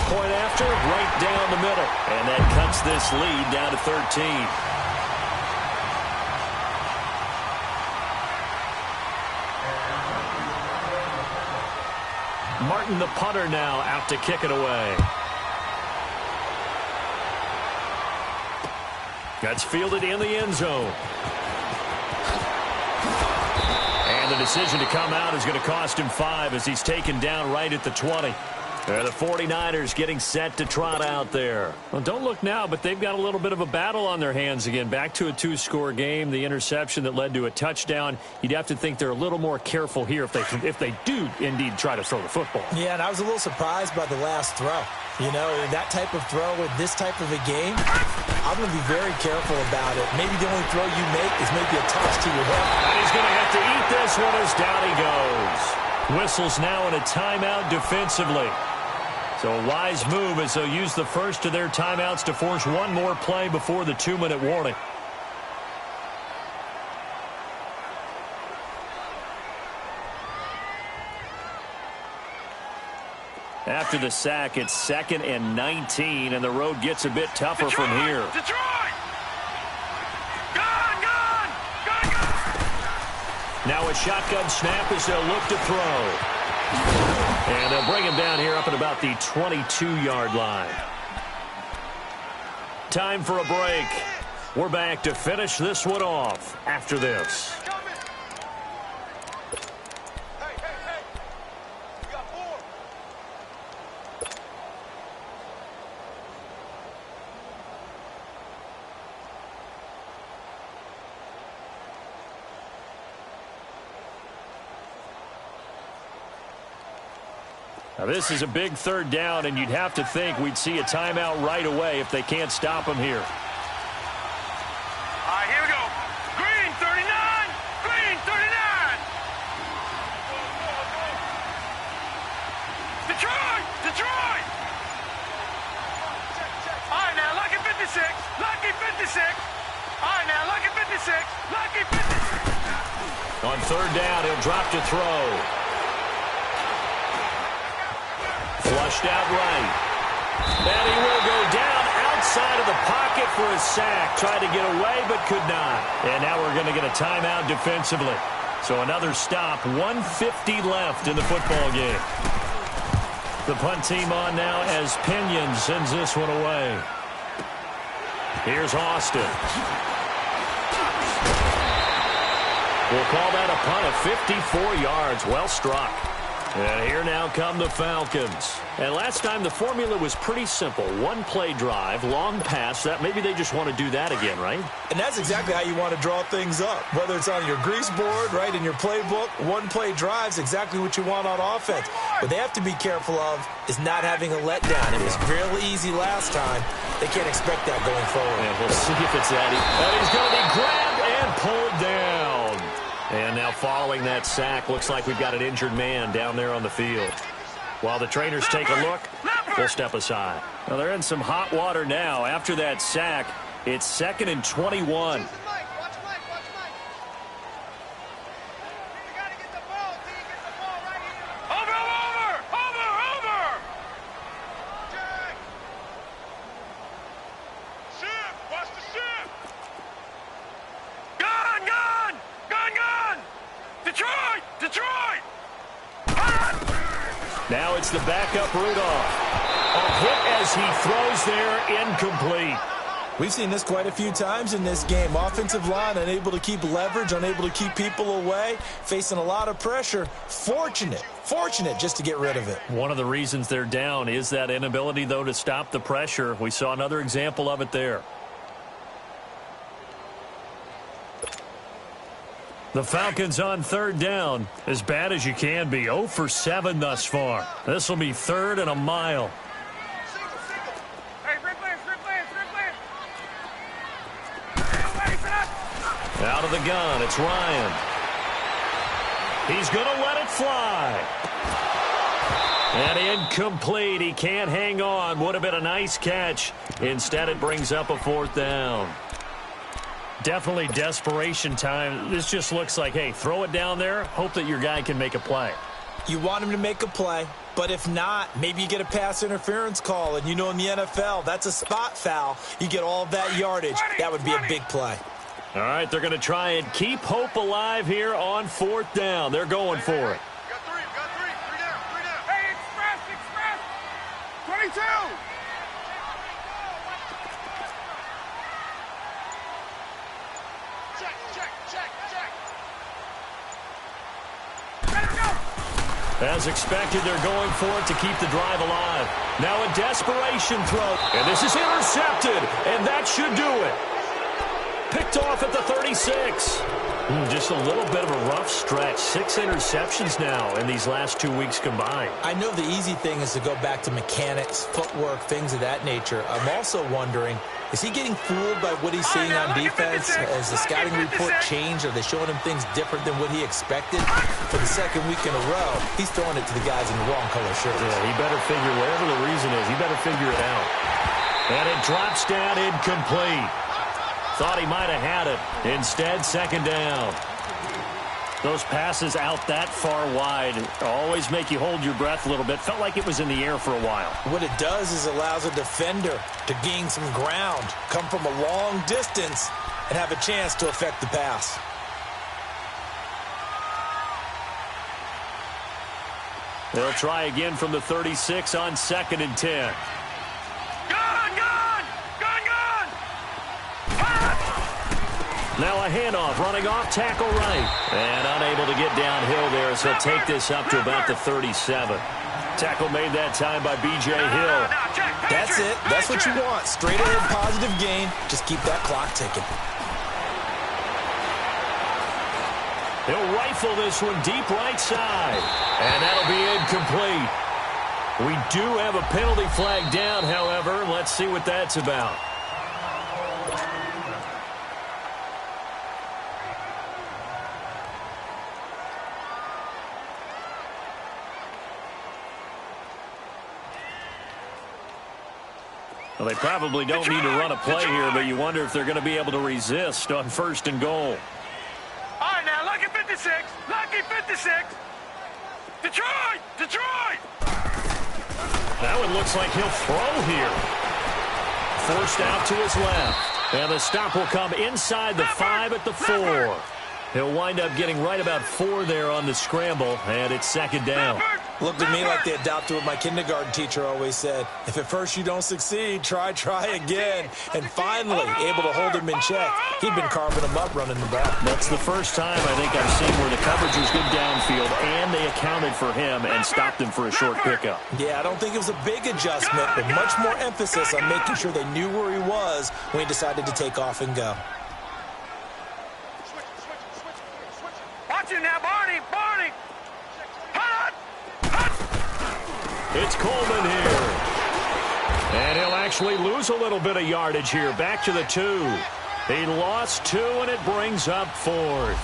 Point after, right down the middle. And that cuts this lead down to 13. Martin, the punter, now out to kick it away. That's fielded in the end zone. And the decision to come out is going to cost him 5 as he's taken down right at the 20. The 49ers getting set to trot out there. Well, don't look now, but they've got a little bit of a battle on their hands again. Back to a 2-score game. The interception that led to a touchdown. You'd have to think they're a little more careful here if they do indeed try to throw the football. Yeah, and I was a little surprised by the last throw. You know, that type of throw with this type of a game, I'm going to be very careful about it. Maybe the only throw you make is maybe a touch to your head. And he's going to have to eat this one as down he goes. Whistles now in a timeout defensively. So a wise move as they'll use the first of their timeouts to force one more play before the 2-minute warning. After the sack, it's 2nd and 19, and the road gets a bit tougher from here. Detroit! Gone! Now a shotgun snap as they'll look to throw. And they'll bring him down here up at about the 22-yard line. Time for a break. We're back to finish this one off after this. Now, this is a big third down, and you'd have to think we'd see a timeout right away if they can't stop him here. All right, here we go. Green, 39. Green, 39. Detroit, Detroit. All right, now, Lucky 56. Lucky 56. All right, now, Lucky 56. Lucky 56. On third down, he'll drop to throw. Flushed out right. And he will go down outside of the pocket for a sack. Tried to get away, but could not. And now we're going to get a timeout defensively. So another stop, 1:50 left in the football game. The punt team on now as Pinion sends this one away. Here's Austin. We'll call that a punt of 54 yards. Well struck. And here now come the Falcons. And last time the formula was pretty simple. One play drive, long pass. That maybe they just want to do that again, right? And that's exactly how you want to draw things up. Whether it's on your grease board, right, in your playbook, one play drive's exactly what you want on offense. What they have to be careful of is not having a letdown. It was real easy last time. They can't expect that going forward. And we'll see if it's that. And he's going to be grabbed and pulled down. And now following that sack, looks like we've got an injured man down there on the field. While the trainers take a look, we'll step aside. Well, they're in some hot water now. After that sack, it's 2nd and 21. Now it's the backup Rudolph. A hit as he throws there, incomplete. We've seen this quite a few times in this game. Offensive line unable to keep leverage, unable to keep people away, facing a lot of pressure. Fortunate just to get rid of it. One of the reasons they're down is that inability, though, to stop the pressure. We saw another example of it there. The Falcons on third down, as bad as you can be. 0 for 7 thus far. This will be 3rd and a mile. Out of the gun, it's Ryan. He's going to let it fly. And incomplete. He can't hang on. Would have been a nice catch. Instead, it brings up a 4th down. Definitely desperation time. This just looks like, hey, throw it down there, hope that your guy can make a play. You want him to make a play, but if not, maybe you get a pass interference call, and you know in the NFL, that's a spot foul. You get all of that yardage. That would be a big play. All right, they're going to try and keep hope alive here on 4th down. They're going for it. Got three down. Hey, express. 22. As expected, they're going for it to keep the drive alive. Now a desperation throw. And this is intercepted. And that should do it. Picked off at the 36. Just a little bit of a rough stretch. 6 interceptions now in these last 2 weeks combined. I know the easy thing is to go back to mechanics, footwork, things of that nature. I'm also wondering, is he getting fooled by what he's seeing on defense? Has the scouting report changed? Are they showing him things different than what he expected? For the 2nd week in a row, he's throwing it to the guys in the wrong color shirts. Yeah, he better figure, whatever the reason is, he better figure it out. And it drops down incomplete. Thought he might have had it. Instead, 2nd down. Those passes out that far wide always make you hold your breath a little bit. Felt like it was in the air for a while. What it does is allows a defender to gain some ground, come from a long distance, and have a chance to affect the pass. They'll try again from the 36 on 2nd and 10. Now a handoff, running off, tackle right. And unable to get downhill there, so he'll take this up to about the 37. Tackle made that time by B.J. Hill. That's it. That's what you want. Straight ahead, positive gain. Just keep that clock ticking. He'll rifle this one deep right side. And that'll be incomplete. We do have a penalty flag down, however. Let's see what that's about. Well, they probably don't need to run a play here, but you wonder if they're going to be able to resist on 1st and goal. All right, now, lucky 56. Lucky 56. Detroit! Detroit! That one looks like he'll throw here. Forced out to his left. And the stop will come inside the 5 at the 4. He'll wind up getting right about 4 there on the scramble, and it's 2nd down. Looked to me like they adopted what my kindergarten teacher always said. If at first you don't succeed, try again. And finally, able to hold him in check. He'd been carving him up running the back. That's the first time I think I've seen where the coverage was good downfield, and they accounted for him and stopped him for a short pickup. Yeah, I don't think it was a big adjustment, but much more emphasis on making sure they knew where he was when he decided to take off and go. Watch it now, Barney! Barney! Hut! It's Coleman here. And he'll actually lose a little bit of yardage here. Back to the 2. He lost 2, and it brings up 4th.